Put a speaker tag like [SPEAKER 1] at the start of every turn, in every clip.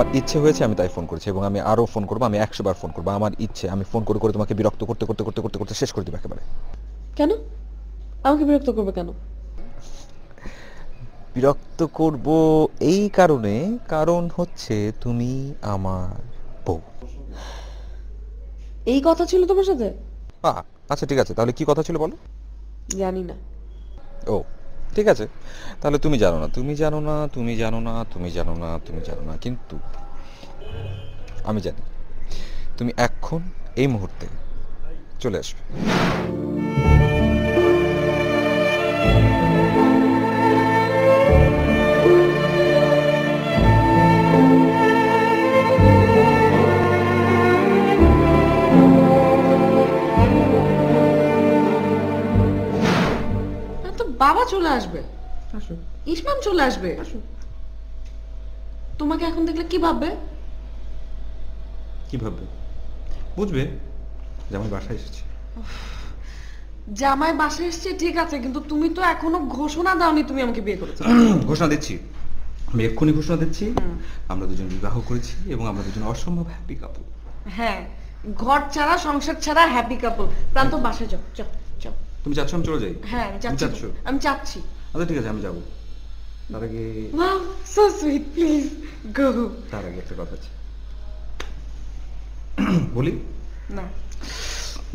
[SPEAKER 1] আমার ইচ্ছে হয়েছে, আমি তাই ফোন করেছি, এবং আমি আরও ফোন করবো, আমি 100 বার ফোন করবো। আমার ইচ্ছে, আমি ফোন করে করে তোমাকে বিরক্ত করতে করতে করতে করতে করতে শেষ করে দেবো একেবারে।
[SPEAKER 2] কেন আমাকে বিরক্ত করবে কেন?
[SPEAKER 1] বিরক্ত করব এই কারণে, কারণ হচ্ছে তুমি আমার বউ।
[SPEAKER 2] এই কথা ছিল তোমার সাথে?
[SPEAKER 1] আচ্ছা ঠিক আছে, তাহলে কি কথা ছিল বলো।
[SPEAKER 2] জানি না।
[SPEAKER 1] ও ঠিক আছে, তাহলে তুমি জানো না, তুমি জানো না, তুমি জানো না, তুমি জানো না, তুমি জানো না, কিন্তু আমি জানি। তুমি এখন এই মুহূর্তে চলে আসবে।
[SPEAKER 2] তো বাবা চলে আসবে, ইসমাম চলে আসবে, তোমাকে এখন দেখলে কি ভাববে?
[SPEAKER 3] কি ভাববে? বুঝবে যে আমি বাসায় এসেছি।
[SPEAKER 2] জামাই বাসায় এসছে ঠিক আছে, কিন্তু তুমি তো এখনো ঘোষণা দাওনি তুমি আমাকে বিয়ে করেছো।
[SPEAKER 3] ঘোষণা দিচ্ছি, আমি এক্ষুনি ঘোষণা দিচ্ছি, আমরা দুজন বিবাহ করেছি এবং আমরা দুজন অসম্ভব হ্যাপি কাপল।
[SPEAKER 2] হ্যাঁ, ঘর ছাড়া সংসার ছাড়া হ্যাপি কাপল। প্রান্ত বাসায় যাও, যাও যাও।
[SPEAKER 3] তুমি চাচ্ছ আমি চলে যাই?
[SPEAKER 2] হ্যাঁ আমি চাচ্ছি, আমি চাচ্ছি।
[SPEAKER 3] আচ্ছা ঠিক আছে, আমি যাবো। তার আগে
[SPEAKER 2] wow so sweet, please go.
[SPEAKER 3] তার আগে একটা কথা আছে, বলি
[SPEAKER 2] না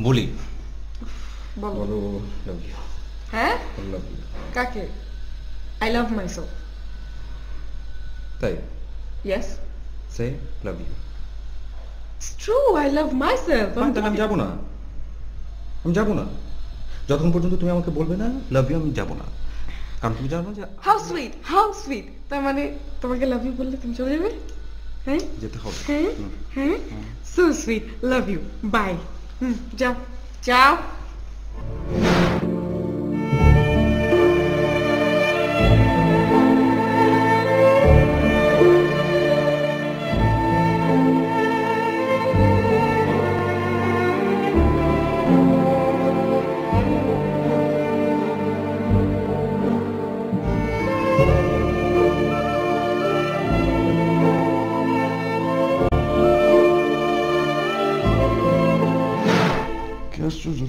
[SPEAKER 3] বলি
[SPEAKER 2] বলো।
[SPEAKER 3] বলো লাভ ইউ।
[SPEAKER 2] হ্যাঁ
[SPEAKER 3] লাভ ইউ।
[SPEAKER 2] কাকে? I love myself.
[SPEAKER 3] তাই?
[SPEAKER 2] ইয়েস,
[SPEAKER 3] সে love you.
[SPEAKER 2] It's true, I love myself.
[SPEAKER 3] তাহলে আমি যাবো না, আমি যাবো না যতক্ষণ পর্যন্ত তুমি আমাকে বলবে না লাভ ইউ, আমি যাবো না। কারণ তুমি জানো না যে
[SPEAKER 2] হাউ সুইট, হাউ সুইট। তার মানে তোমাকে লাভ ইউ বললে তুমি চলে যাবে? হ্যাঁ
[SPEAKER 3] যেতে হবে।
[SPEAKER 2] হ্যাঁ হ্যাঁ, so sweet, love you, bye. যাও যাও।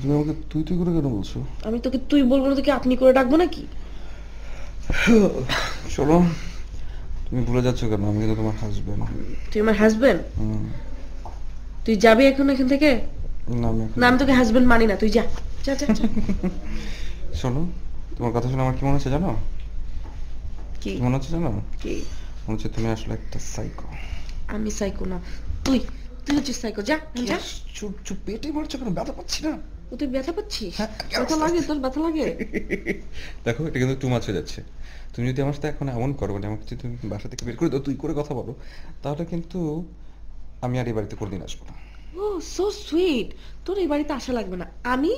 [SPEAKER 4] তুমি আমাকে তুই তুই করে কেন বলছো?
[SPEAKER 2] আমি তোকে তুই বলবো না, তোকে আপনি করে ডাকবো নাকি?
[SPEAKER 4] চলো, তুমি ভুলে যাচ্ছ কেন? আমি কিন্তু তোমার হাজবেন্ড।
[SPEAKER 2] তুই আমার হাজবেন্ড? তুই যাবি এখন এখান থেকে?
[SPEAKER 4] না
[SPEAKER 2] না, আমি তোকে হাজবেন্ড মানি না, তুই যা যা যা।
[SPEAKER 4] শোনো, তোমার কথা শুনে আমার কি মনে হচ্ছে জানো?
[SPEAKER 2] কি
[SPEAKER 4] মনে হচ্ছে জানো?
[SPEAKER 2] কি
[SPEAKER 4] মনে হচ্ছে তুমি আসলে একটা সাইকো।
[SPEAKER 2] আমি সাইকো না, তুই তুই হচ্ছিস সাইকো। যা যা।
[SPEAKER 4] চুপ চুপ, পেটে মারছো কেন? ব্যথা পাচ্ছি না?
[SPEAKER 2] ও তুই ব্যথা পাচ্ছিস?
[SPEAKER 4] হ্যাঁ,
[SPEAKER 2] ব্যথা লাগে তোর? ব্যথা লাগে?
[SPEAKER 4] দেখো, এটা কিন্তু টু মাছ হয়ে যাচ্ছে। তুমি যদি আমার সাথে এখন এমন করো, মানে আমাকে যদি তুমি বাসা থেকে বের করে দাও, তুই করে কথা বলো, তাহলে কিন্তু আমি আর এই বাড়িতে কোনোদিন আসবো না।
[SPEAKER 2] ও সো সুইট, তোর এই বাড়িতে আসা লাগবে না, আমি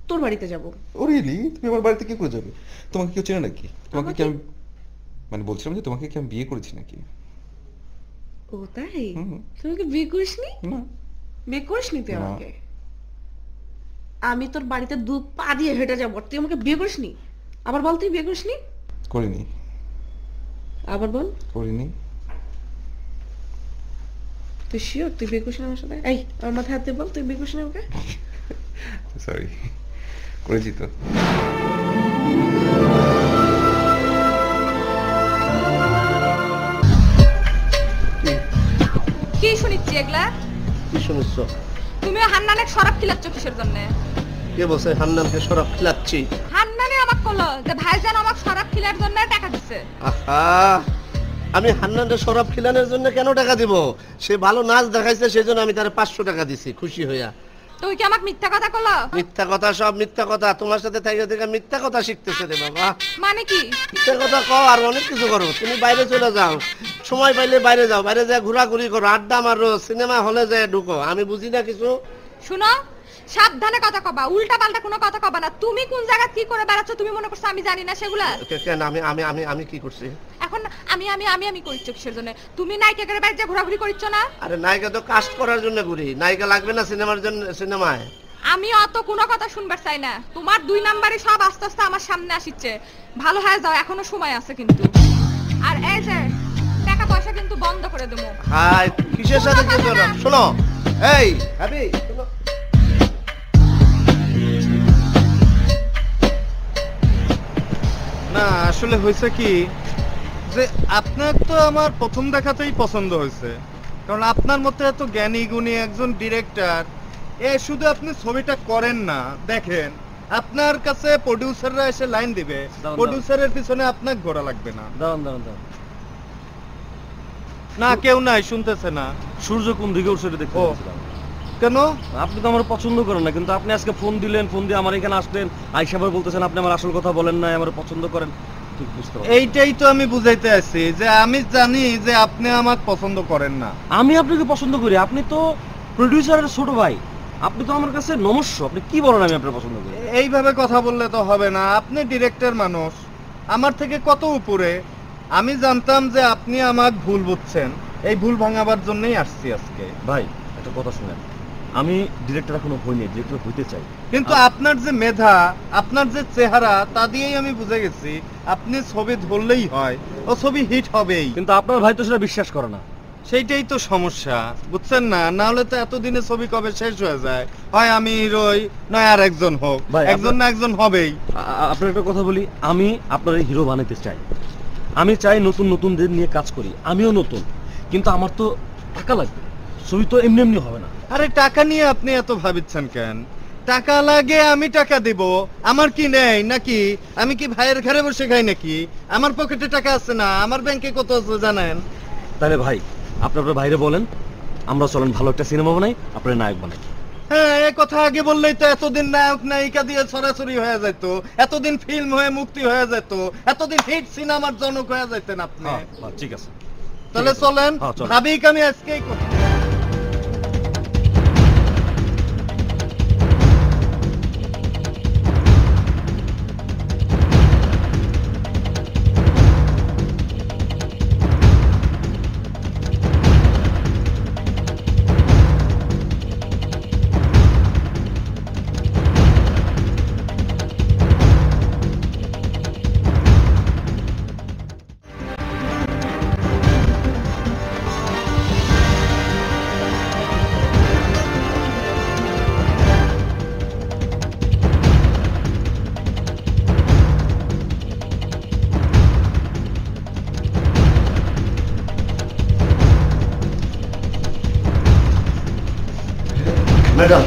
[SPEAKER 2] তোর বাড়িতে যাব।
[SPEAKER 4] ও রিয়েলি? তুমি আমার বাড়িতে কি করে যাবে? তোমাকে কেউ চেনে নাকি? তোমাকে কি আমি, মানে বলছিলাম যে তোমাকে কি আমি বিয়ে করেছি নাকি?
[SPEAKER 2] ও তাই? তুই আমাকে বিয়ে করিসনি?
[SPEAKER 4] না।
[SPEAKER 2] বিয়ে করিসনি তুই
[SPEAKER 4] না।
[SPEAKER 2] আমাকে? আমি তোর বাড়িতে দু পা দিয়ে হেঁটে যাবো, তুই আমাকে বিয়ে করিসনি? আবার বল, তুই বিয়ে করিসনি?
[SPEAKER 4] করিনি।
[SPEAKER 2] আবার বল।
[SPEAKER 4] করিনি।
[SPEAKER 2] তুই শিওর তুই বিয়ে করিসনি আমার সাথে? এই আমার মাথায় হাত দিয়ে বল, তুই বিয়ে করিসনি আমাকে?
[SPEAKER 4] সরি, করেছি তো।
[SPEAKER 5] কি শুনিচ্ছি এগুলা?
[SPEAKER 6] কি শুনছ?
[SPEAKER 5] তুমিও হান্নানের শরাব খিলাচ্ছ কিসের জন্য?
[SPEAKER 6] কে বলছে হান্নানকে শরাব খিলাচ্ছি?
[SPEAKER 5] হান্নানে আমাকে বললো যে ভাইজান আমাকে শরাব খিলার জন্য টাকা দিচ্ছে।
[SPEAKER 6] আহা, আমি হান্নানের শরাব খিলানোর জন্য কেন টাকা দিব? সে ভালো নাচ দেখাইছে, সেজন্য আমি তারে 500 টাকা দিছি খুশি হইয়া।
[SPEAKER 5] তুই কি আমাকে মিথ্যা কথা কলো?
[SPEAKER 6] মিথ্যা কথা, সব মিথ্যা কথা। তোমার সাথে থেকে থেকে মিথ্যা কথা শিখতেছে রে বাবা।
[SPEAKER 5] মানে কি?
[SPEAKER 6] মিথ্যা কথা কও আর অনেক কিছু করো। তুমি বাইরে চলে যাও, সময় পাইলে বাইরে যাও, বাইরে যায় ঘোরাঘুরি করো, আড্ডা মারো, সিনেমা হলে যায় ঢুকো। আমি বুঝি না কিছু।
[SPEAKER 5] শুনো, সাবধানে কথা কবা, উল্টা পাল্টা কোনো কথা কবা না। তুমি কোন জায়গা কি করে বেড়াচ্ছ তুমি মনে করছো আমি জানি না সেগুলা?
[SPEAKER 6] কেন আমি আমি আমি আমি কি করছি
[SPEAKER 5] এখন? আমি আমি আমি আমি করিচ্ছ কিসের জন্য? তুমি নায়িকা করে বাইরে ঘোরাঘুরি করিচ্ছ না?
[SPEAKER 6] আরে নায়িকা তো কাস্ট করার জন্য ঘুরি, নায়িকা লাগবে না সিনেমার জন্য? সিনেমায়
[SPEAKER 5] আমি অত কোনো কথা শুনবার চাই না। তোমার 2 নাম্বারে সব আস্তে আস্তে আমার সামনে আসিচ্ছে। ভালো হয়ে যাও, এখনো সময় আছে কিন্তু। আর এই যে টাকা পয়সা ব্যবসা কিন্তু বন্ধ করে দেবো।
[SPEAKER 6] হাই, কিসের সাথে কি করো? শোনো, এই হ্যাপি, শোনো।
[SPEAKER 7] না আসলে হয়েছে কি যে আপনার তো আমার প্রথম দেখাতেই পছন্দ হয়েছে, কারণ আপনার মতো এত জ্ঞানী গুণী একজন ডিরেক্টর, শুধু আপনি ছবিটা করেন না, দেখেন আপনার কাছে প্রডিউসাররা এসে লাইন দিবে, প্রডিউসারের পিছনে আপনার ঘোরা লাগবে না।
[SPEAKER 8] দাঁড়ান দাঁড়ান দাঁড়ান,
[SPEAKER 7] না কেউ নাই, শুনতেছে না।
[SPEAKER 8] সূর্য কোন দিকে উঠছে এটা দেখতে
[SPEAKER 7] ও।
[SPEAKER 8] পাচ্ছিলাম।
[SPEAKER 7] কেন?
[SPEAKER 8] আপনি তো আমার পছন্দ করেন না, কিন্তু আপনি আজকে ফোন দিলেন, ফোন দিয়ে আমার এখানে আসলেন, আইসা আবার বলতেছেন আপনি আমার আসল কথা বলেন না, আমার পছন্দ করেন। ঠিক বুঝতে পারছি।
[SPEAKER 7] এইটাই তো আমি বুঝাইতে আছি যে আমি জানি যে আপনি আমাকে পছন্দ করেন না।
[SPEAKER 8] আমি আপনাকে পছন্দ করি, আপনি তো প্রডিউসারের ছোট ভাই, আপনি তো আমার কাছে নমস্য, আপনি কি বলেন আমি আপনার পছন্দ করি?
[SPEAKER 7] এইভাবে কথা বললে তো হবে না, আপনি ডিরেক্টর মানুষ, আমার থেকে কত উপরে। আমি জানতাম যে আপনি আমাকে ভুল বুঝছেন, এই ভুল ভাঙাবার জন্যই আসছি আজকে।
[SPEAKER 8] ভাই একটা কথা শুনেন, আমি ডিরেক্টর এখনো হইনি, ডিরেক্টর হইতে চাই,
[SPEAKER 7] কিন্তু আপনার যে মেধা, আপনার যে চেহারা, তা দিয়েই আমি বুঝে গেছি আপনি ছবি ধরলেই হয়, ও ছবি হিট হবেই।
[SPEAKER 8] কিন্তু আপনার ভাই তো সেটা বিশ্বাস করে না।
[SPEAKER 7] সেইটাই তো সমস্যা, বুঝছেন না? না হলে তো এতদিনে ছবি কবে শেষ হয়ে যায়, হয় আমি হিরোই, নয় আর একজন হোক,
[SPEAKER 8] ভাই,
[SPEAKER 7] একজন না একজন হবেই।
[SPEAKER 8] আপনার একটা কথা বলি, আমি আপনার হিরো বানাতে চাই, আমি চাই নতুন নতুনদের নিয়ে কাজ করি, আমিও নতুন, কিন্তু আমার তো টাকা লাগবে, ছবি তো এমনি এমনি হবে না।
[SPEAKER 7] আরে টাকা নিয়ে আপনি এত ভাবিচ্ছেন কেন? টাকা লাগে আমি টাকা দিব, আমার কি নেই নাকি? আমি কি ভাইয়ের ঘরে বসে খাই নাকি? আমার পকেটে টাকা আছে না, আমার ব্যাংকে কত আছে জানেন?
[SPEAKER 8] তাহলে ভাই আপনি আপনার বাইরে বলেন, আমরা চলেন ভালো একটা সিনেমা বানাই, আপনার নায়ক বানাই।
[SPEAKER 7] হ্যাঁ, এই কথা আগে বললেই তো এতদিন নায়ক নায়িকা দিয়ে ছড়াছড়ি হয়ে যেত, এতদিন ফিল্ম হয়ে মুক্তি হয়ে যেত, এতদিন হিট সিনেমার জনক হয়ে যেতেন আপনি।
[SPEAKER 8] ঠিক আছে,
[SPEAKER 7] তাহলে চলেন,
[SPEAKER 8] হ্যাঁ, চলেন।
[SPEAKER 7] ভাবিক আমি আজকেই করছি।
[SPEAKER 6] ম্যাডাম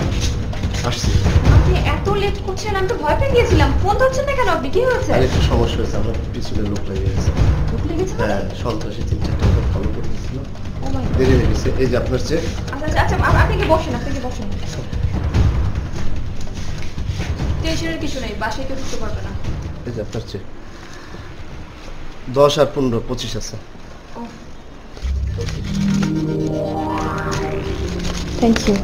[SPEAKER 6] আসছি।
[SPEAKER 5] আপনি এত লেট করছেন, আমি তো ভয় পেয়ে গিয়েছিলাম। ফোন ধরছেন না কেন আপনি? কি হয়েছে?
[SPEAKER 6] আর একটু সমস্যা হয়েছে, আমার পিছনে লোক লেগে গেছে।
[SPEAKER 5] ভুল লেগেছে?
[SPEAKER 6] হ্যাঁ, সন্ত্রাসী 3-4টা লোক ফলো করতেছিল,
[SPEAKER 5] ও মাই গড।
[SPEAKER 6] দেরি হয়ে গেছে। এই যে আপনার চেক।
[SPEAKER 5] আচ্ছা আচ্ছা, আপনি কি বসেন, আপনি কি বসেন। টেনশনের কিছু নেই, বাসায় কেউ ঢুকতে পারবে না।
[SPEAKER 6] এই যে আপনার চেক। 10 আর 15, 25 আছে।
[SPEAKER 5] Thank you.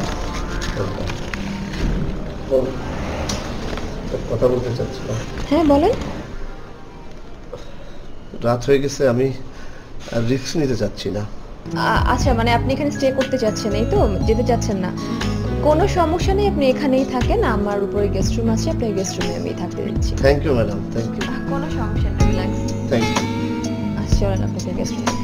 [SPEAKER 6] কথা বলতে চাচ্ছিলাম।
[SPEAKER 5] হ্যাঁ বলেন।
[SPEAKER 6] রাত হয়ে গেছে, আমি আর রিস্ক নিতে চাচ্ছি না।
[SPEAKER 9] আচ্ছা, মানে আপনি এখানে স্টে করতে চাচ্ছেন, এই তো, যেতে চাচ্ছেন না? কোনো সমস্যা নেই, আপনি এখানেই থাকেন, আমার উপরে গেস্ট রুম আছে, আপনার গেস্ট রুমে আমি থাকতে দিচ্ছি।
[SPEAKER 6] Thank you madam, thank you.
[SPEAKER 9] কোনো সমস্যা নেই, রিল্যাক্স।
[SPEAKER 6] Thank you.
[SPEAKER 9] আচ্ছা চলেন আপনাদের গেস্ট রুমে।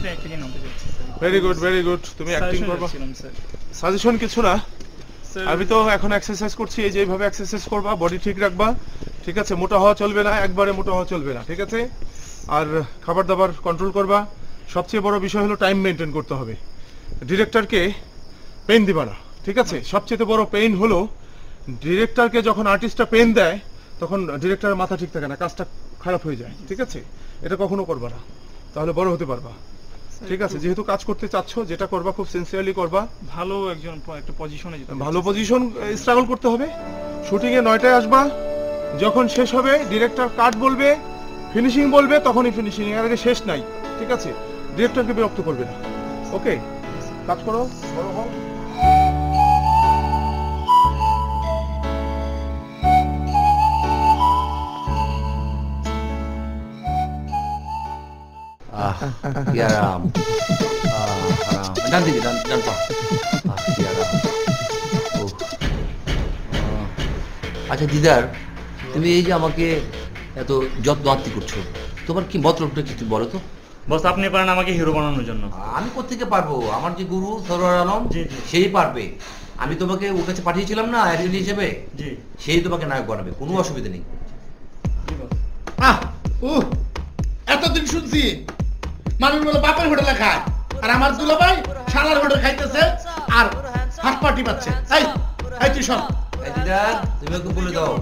[SPEAKER 10] অনেস্টলি অ্যাক্টিং এর নামতে যাচ্ছি
[SPEAKER 7] ভেরি গুড তুমি অ্যাক্টিং করবা সাজেশন কিছু না আমি তো এখন এক্সারসাইজ করছি এই যে এইভাবে এক্সারসাইজ করবা বডি ঠিক রাখবা ঠিক আছে মোটা হওয়া চলবে না একবারে মোটা হওয়া চলবে না ঠিক আছে আর খাবার দাবার কন্ট্রোল করবা সবচেয়ে বড় বিষয় হলো টাইম মেনটেন করতে হবে ডিরেক্টরকে পেন দিবা না ঠিক আছে সবচেয়ে বড় পেইন হলো ডিরেক্টরকে যখন আর্টিস্টটা পেন দেয় তখন ডিরেক্টরের মাথা ঠিক থাকে না কাজটা খারাপ হয়ে যায় ঠিক আছে এটা কখনো করবা না তাহলে বড় হতে পারবা ঠিক আছে যেহেতু কাজ করতে চাচ্ছ যেটা করবা খুব সিনসিয়ারলি করবা
[SPEAKER 10] ভালো একটা পজিশনে যেতে
[SPEAKER 7] ভালো পজিশন স্ট্রাগল করতে হবে শুটিং এ 9টায় আসবা যখন শেষ হবে ডিরেক্টর কাট বলবে ফিনিশিং বলবে তখনই ফিনিশিং এর আগে শেষ নাই ঠিক আছে ডিরেক্টরকে বিরক্ত করবে না ওকে কাজ করো বড় হও
[SPEAKER 11] কি আরাম ডান দিকে ডান পা কি আরাম আচ্ছা দিদার তুমি এই যে আমাকে এত যত্ন আত্মি করছো তোমার কি মতলবটা কি তুমি বলো তো
[SPEAKER 10] বস আপনি পারেন আমাকে হিরো বানানোর জন্য
[SPEAKER 11] আমি কোত্থেকে পারবো আমার যে গুরু সরোয়ার আলম সেই পারবে আমি তোমাকে ওর কাছে পাঠিয়েছিলাম না অ্যাডমিন হিসেবে সেই তোমাকে নায়ক বানাবে কোনো অসুবিধা নেই
[SPEAKER 12] এতদিন শুনছি মানুষ বলে বাপের হোটেলে খায় আর আমার দুলাভাই শালার হোটেল খাইতেছে আর হাত পাটি পাচ্ছে এই তুই শোন
[SPEAKER 11] তুমি ওকে বলে দাও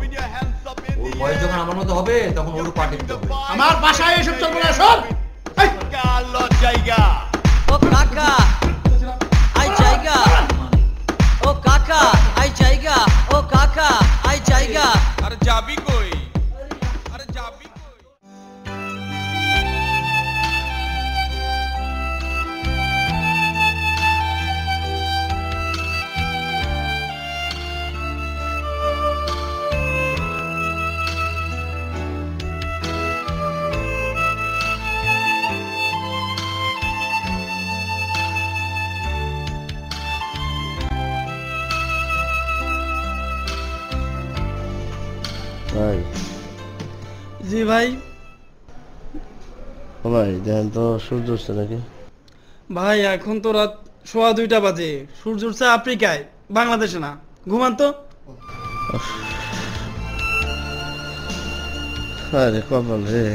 [SPEAKER 11] ওর বয়স যখন আমার মতো হবে তখন ওর পার্টি দিতে হবে
[SPEAKER 12] আমার বাসায় এসব চলবে না শোন জায়গা
[SPEAKER 13] ও কাকা আই জায়গা ও কাকা আই জায়গা ও কাকা আই জায়গা
[SPEAKER 14] আরে যাবি কই আরে যাবি
[SPEAKER 6] ভাই
[SPEAKER 15] জি ভাই
[SPEAKER 6] ভাই দেখেন তো সূর্য উঠছে নাকি
[SPEAKER 15] ভাই এখন তো রাত 2:15 বাজে সূর্য উঠছে আফ্রিকায় বাংলাদেশে না ঘুমান তো
[SPEAKER 6] আরে কপাল রে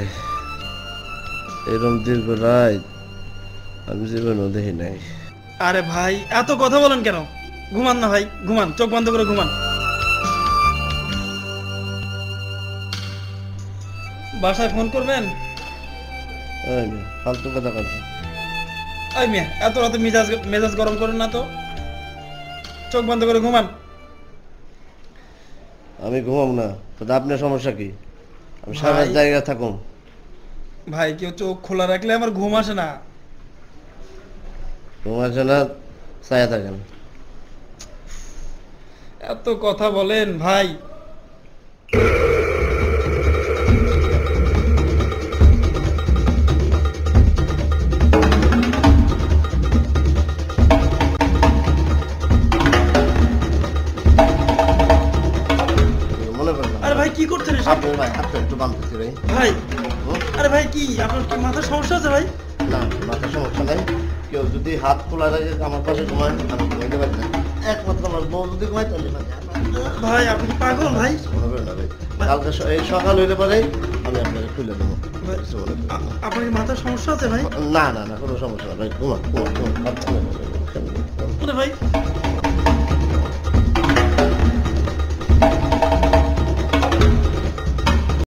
[SPEAKER 6] এরকম দীর্ঘ রাত আমি জীবনেও দেখি নাই
[SPEAKER 15] আরে ভাই এত কথা বলেন কেন ঘুমান না ভাই ঘুমান চোখ বন্ধ করে ঘুমান বাসায় ফোন করবেন
[SPEAKER 6] ফালতু কথা কথা
[SPEAKER 15] এই মিয়া এত রাতে মেজাজ গরম করেন না তো চোখ বন্ধ করে ঘুমান
[SPEAKER 6] আমি ঘুমাম না তো আপনার সমস্যা কি আমি সারা জায়গা থাকুম
[SPEAKER 15] ভাই কেউ চোখ খোলা রাখলে আমার ঘুম আসে না
[SPEAKER 6] ঘুম আসে না ছায়া থাকেন
[SPEAKER 15] এত কথা বলেন ভাই কি করছেন
[SPEAKER 6] ভাই হাতটা একটু বাঁধতেছি ভাই
[SPEAKER 15] ভাই আরে ভাই কি আপনার কি মাথার সমস্যা আছে ভাই
[SPEAKER 6] না মাথার সমস্যা নাই কেউ যদি হাত খোলা রাখে আমার পাশে ঘুমায় আমি ঘুমাইতে পারি না একমাত্র আমার বউ যদি ঘুমায় তাহলে
[SPEAKER 15] ভাই আপনি কি পাগল ভাই
[SPEAKER 6] হবে না ভাই কালকে এই সকাল হইলে পরে আমি আপনাকে খুলে দেবো
[SPEAKER 15] আপনার মাথার সমস্যা আছে ভাই
[SPEAKER 6] না না না কোনো সমস্যা না ভাই ঘুমা ঘুমা ঘুমা
[SPEAKER 15] ভাই